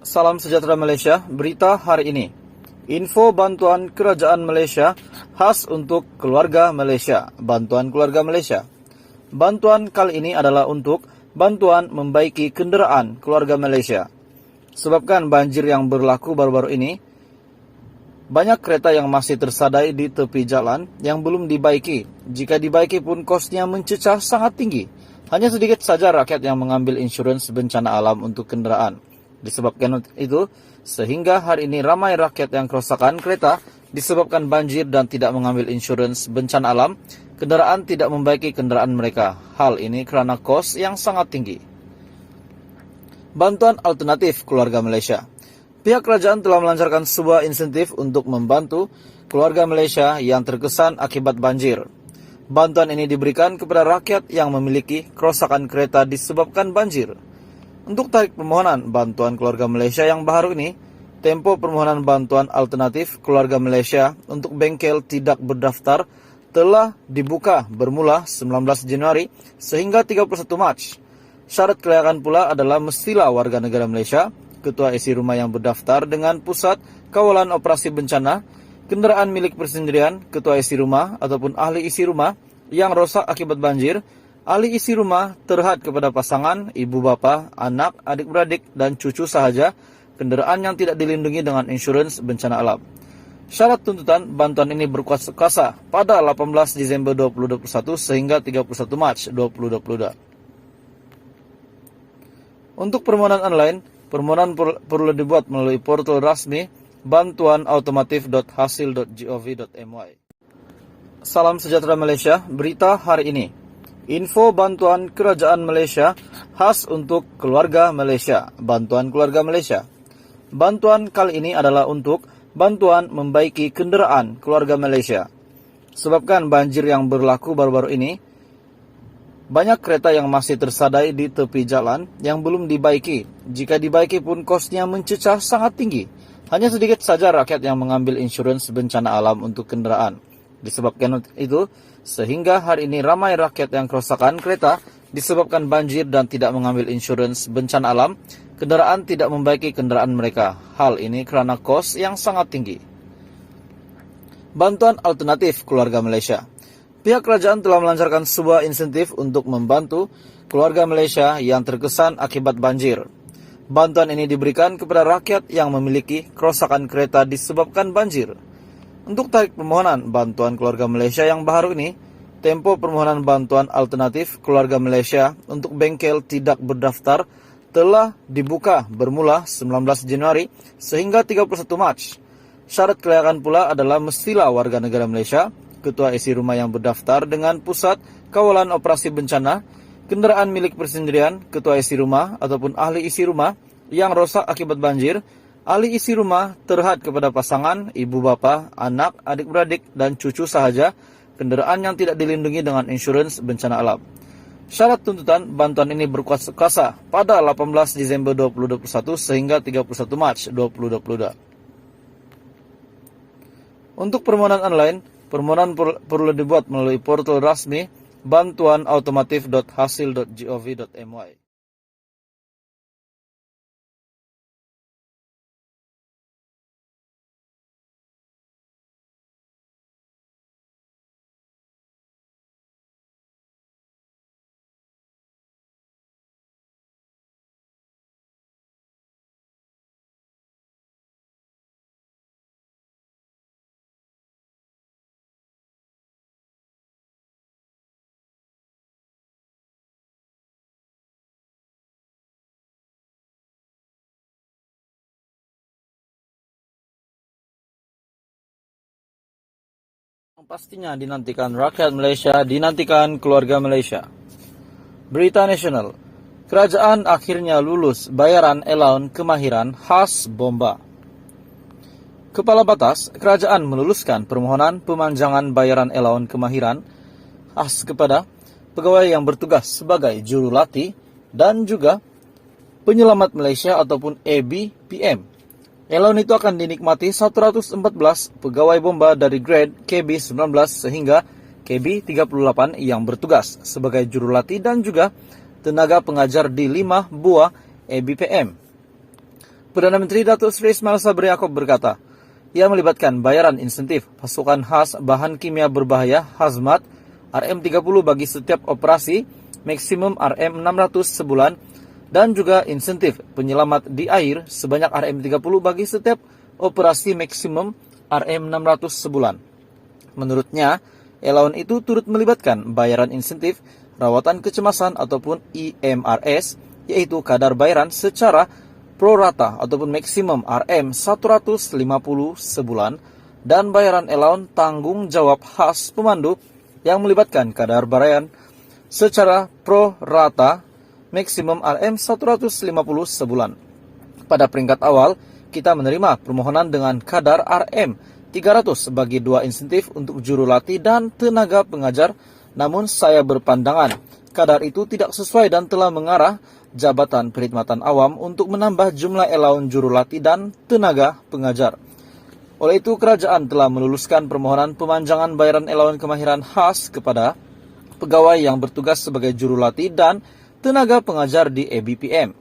Salam sejahtera Malaysia, berita hari ini. Info bantuan kerajaan Malaysia khas untuk keluarga Malaysia. Bantuan keluarga Malaysia. Bantuan kali ini adalah untuk bantuan membaiki kenderaan keluarga Malaysia. Sebabkan banjir yang berlaku baru-baru ini, banyak kereta yang masih tersadai di tepi jalan yang belum dibaiki. Jika dibaiki pun kosnya mencecah sangat tinggi. Hanya sedikit saja rakyat yang mengambil insurans bencana alam untuk kenderaan. Disebabkan itu, sehingga hari ini ramai rakyat yang kerusakan kereta disebabkan banjir dan tidak mengambil insurans bencana alam. Kendaraan tidak membaiki kenderaan mereka. Hal ini kerana kos yang sangat tinggi. Bantuan alternatif keluarga Malaysia. Pihak kerajaan telah melancarkan sebuah insentif untuk membantu keluarga Malaysia yang terkesan akibat banjir. Bantuan ini diberikan kepada rakyat yang memiliki kerusakan kereta disebabkan banjir. Untuk tarik permohonan bantuan keluarga Malaysia yang baru ini, tempo permohonan bantuan alternatif keluarga Malaysia untuk bengkel tidak berdaftar telah dibuka bermula 19 Januari sehingga 31 Mac. Syarat kelayakan pula adalah mestilah warga negara Malaysia, ketua isi rumah yang berdaftar dengan Pusat Kawalan Operasi Bencana, kenderaan milik persendirian, ketua isi rumah ataupun ahli isi rumah yang rosak akibat banjir. Ahli isi rumah terhad kepada pasangan, ibu bapa, anak, adik-beradik, dan cucu sahaja kenderaan yang tidak dilindungi dengan insurans bencana alam. Syarat tuntutan bantuan ini berkuasa pada 18 Disember 2021 sehingga 31 Mac 2022. Untuk permohonan online, permohonan perlu dibuat melalui portal rasmi bantuanautomotif.hasil.gov.my. Salam sejahtera Malaysia, berita hari ini. Info bantuan kerajaan Malaysia khas untuk keluarga Malaysia. Bantuan keluarga Malaysia. Bantuan kali ini adalah untuk bantuan membaiki kenderaan keluarga Malaysia. Sebabkan banjir yang berlaku baru-baru ini, banyak kereta yang masih tersadai di tepi jalan yang belum dibaiki. Jika dibaiki pun kosnya mencecah sangat tinggi. Hanya sedikit saja rakyat yang mengambil insurans bencana alam untuk kenderaan. Disebabkan itu, sehingga hari ini ramai rakyat yang kerusakan kereta disebabkan banjir dan tidak mengambil insurans bencana alam. Kendaraan tidak membaiki kenderaan mereka. Hal ini kerana kos yang sangat tinggi. Bantuan alternatif keluarga Malaysia. Pihak kerajaan telah melancarkan sebuah insentif untuk membantu keluarga Malaysia yang terkesan akibat banjir. Bantuan ini diberikan kepada rakyat yang memiliki kerusakan kereta disebabkan banjir. Untuk tarik permohonan bantuan keluarga Malaysia yang baru ini, tempo permohonan bantuan alternatif keluarga Malaysia untuk bengkel tidak berdaftar telah dibuka bermula 19 Januari sehingga 31 Mac. Syarat kelayakan pula adalah mestilah warga negara Malaysia, ketua isi rumah yang berdaftar dengan Pusat Kawalan Operasi Bencana, kenderaan milik persendirian, ketua isi rumah ataupun ahli isi rumah yang rosak akibat banjir. Ahli isi rumah terhad kepada pasangan, ibu bapa, anak, adik-beradik, dan cucu sahaja kenderaan yang tidak dilindungi dengan insurans bencana alam. Syarat tuntutan bantuan ini berkuasa pada 18 Desember 2021 sehingga 31 Mac 2022. Untuk permohonan online, permohonan perlu dibuat melalui portal rasmi bantuanautomotif.hasil.gov.my. Pastinya dinantikan rakyat Malaysia, dinantikan keluarga Malaysia. Berita nasional. Kerajaan akhirnya lulus bayaran allowance kemahiran khas bomba. Kepala Batas Kerajaan meluluskan permohonan pemanjangan bayaran allowance kemahiran khas kepada pegawai yang bertugas sebagai jurulatih dan juga penyelamat Malaysia ataupun ABPM. Allowance itu akan dinikmati 114 pegawai bomba dari grade KB19 sehingga KB38 yang bertugas sebagai jurulatih dan juga tenaga pengajar di 5 buah ABPM. Perdana Menteri Datuk Seri Ismail Sabri Yaakob berkata, ia melibatkan bayaran insentif pasukan khas bahan kimia berbahaya hazmat RM30 bagi setiap operasi, maksimum RM600 sebulan, dan juga insentif penyelamat di air sebanyak RM30 bagi setiap operasi maksimum RM600 sebulan. Menurutnya, allowance itu turut melibatkan bayaran insentif rawatan kecemasan ataupun IMRS, yaitu kadar bayaran secara pro rata ataupun maksimum RM150 sebulan, dan bayaran allowance tanggung jawab khas pemandu yang melibatkan kadar bayaran secara pro rata maksimum RM150 sebulan. Pada peringkat awal, kita menerima permohonan dengan kadar RM300 bagi 2 insentif untuk jurulatih dan tenaga pengajar, namun saya berpandangan kadar itu tidak sesuai dan telah mengarah Jabatan Perkhidmatan Awam untuk menambah jumlah allowance jurulatih dan tenaga pengajar. Oleh itu, kerajaan telah meluluskan permohonan pemanjangan bayaran allowance kemahiran khas kepada pegawai yang bertugas sebagai jurulatih dan tenaga pengajar di ABPM.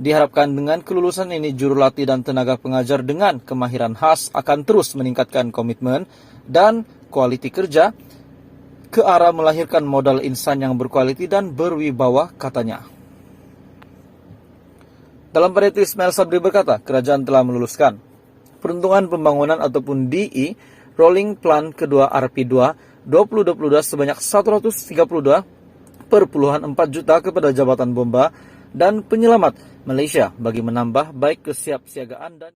Diharapkan dengan kelulusan ini, jurulatih dan tenaga pengajar dengan kemahiran khas akan terus meningkatkan komitmen dan kualiti kerja ke arah melahirkan modal insan yang berkualiti dan berwibawa, katanya. Dalam pada itu, Ismail Sabri berkata, kerajaan telah meluluskan peruntungan pembangunan ataupun DE Rolling Plan kedua RP2 2022 sebanyak 132,4 juta kepada Jabatan Bomba dan Penyelamat Malaysia bagi menambah baik kesiapsiagaan dan